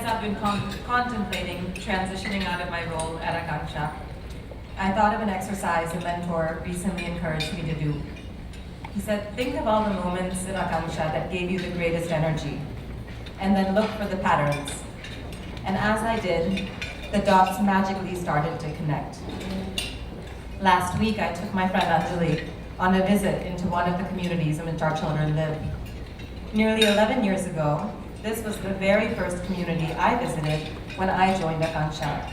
I've been contemplating transitioning out of my role at Akanksha, I thought of an exercise a mentor recently encouraged me to do. He said, think of all the moments at Akanksha that gave you the greatest energy, and then look for the patterns. And as I did, the dots magically started to connect. Last week, I took my friend Anjali on a visit into one of the communities in which our children live. Nearly 11 years ago, this was the very first community I visited when I joined Akanksha.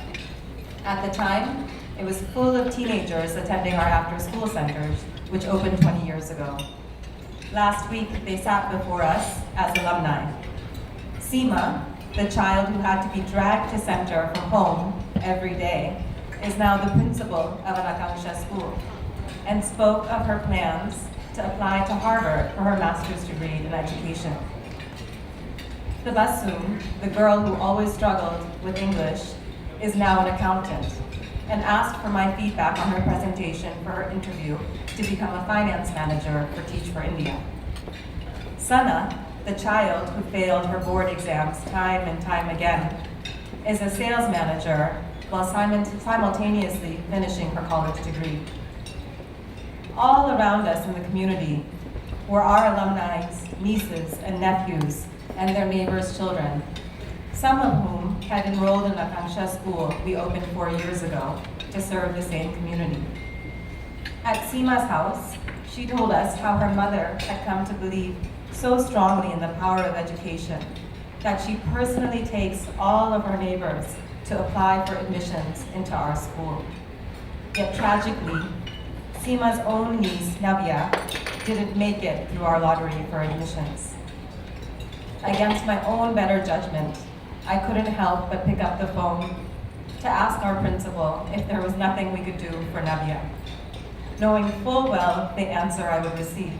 At the time, it was full of teenagers attending our after-school centers, which opened 20 years ago. Last week, they sat before us as alumni. Seema, the child who had to be dragged to center from home every day, is now the principal of an Akanksha school and spoke of her plans to apply to Harvard for her master's degree in education. The Basum, the girl who always struggled with English, is now an accountant and asked for my feedback on her presentation for her interview to become a finance manager for Teach for India. Sana, the child who failed her board exams time and time again, is a sales manager while simultaneously finishing her college degree. All around us in the community were our alumni, nieces and nephews, and their neighbors' children, some of whom had enrolled in Akanksha school we opened 4 years ago to serve the same community. At Seema's house, she told us how her mother had come to believe so strongly in the power of education that she personally takes all of her neighbors to apply for admissions into our school. Yet tragically, Seema's own niece, Navya, didn't make it through our lottery for admissions. Against my own better judgment, I couldn't help but pick up the phone to ask our principal if there was nothing we could do for Navya, knowing full well the answer I would receive,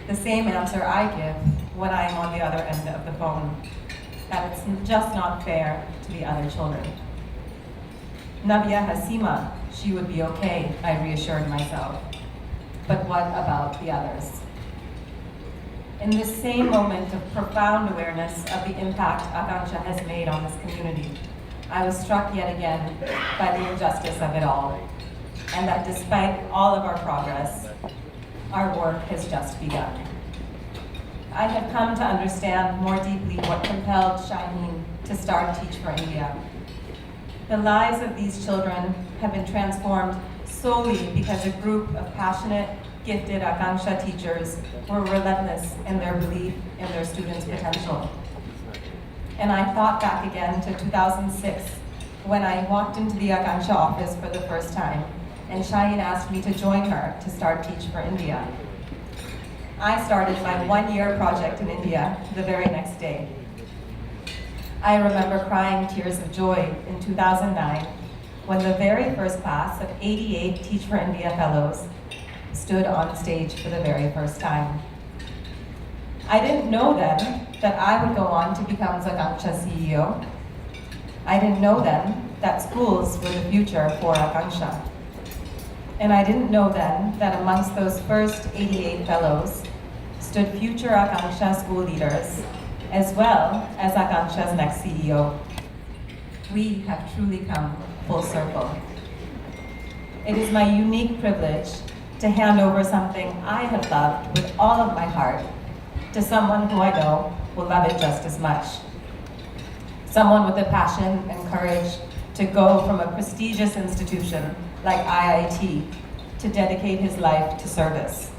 the same answer I give when I am on the other end of the phone, that it's just not fair to the other children. Navya has Seema, she would be okay, I reassured myself. But what about the others? In this same moment of profound awareness of the impact Akanksha has made on this community, I was struck yet again by the injustice of it all, and that despite all of our progress, our work has just begun. I have come to understand more deeply what compelled Shaheen to start Teach for India. The lives of these children have been transformed solely because a group of passionate, gifted Akanksha teachers were relentless in their belief in their students' potential. And I thought back again to 2006, when I walked into the Akanksha office for the first time, and Shaheen asked me to join her to start Teach for India. I started my one-year project in India the very next day. I remember crying tears of joy in 2009 when the very first class of 88 Teach for India fellows stood on stage for the very first time. I didn't know then that I would go on to become Akanksha CEO. I didn't know then that schools were the future for Akanksha. And I didn't know then that amongst those first 88 fellows stood future Akanksha school leaders, as well as Akanksha's next CEO. We have truly come full circle. It is my unique privilege to hand over something I have loved with all of my heart to someone who I know will love it just as much. Someone with the passion and courage to go from a prestigious institution like IIT to dedicate his life to service.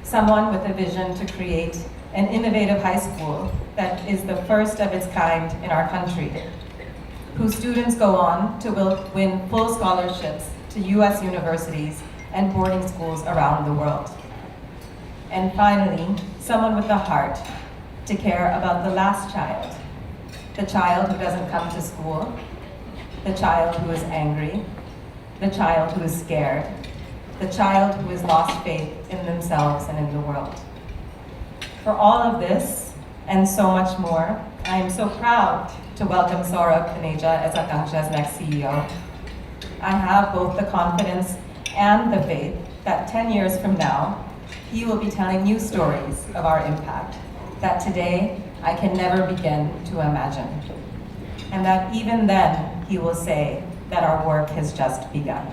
Someone with a vision to create an innovative high school that is the first of its kind in our country, whose students go on to win full scholarships to US universities and boarding schools around the world. And finally, someone with the heart to care about the last child, the child who doesn't come to school, the child who is angry, the child who is scared, the child who has lost faith in themselves and in the world. For all of this, and so much more, I am so proud to welcome Saurabh Taneja as Akanksha's next CEO. I have both the confidence and the faith that 10 years from now, he will be telling new stories of our impact that today I can never begin to imagine. and that even then he will say that our work has just begun.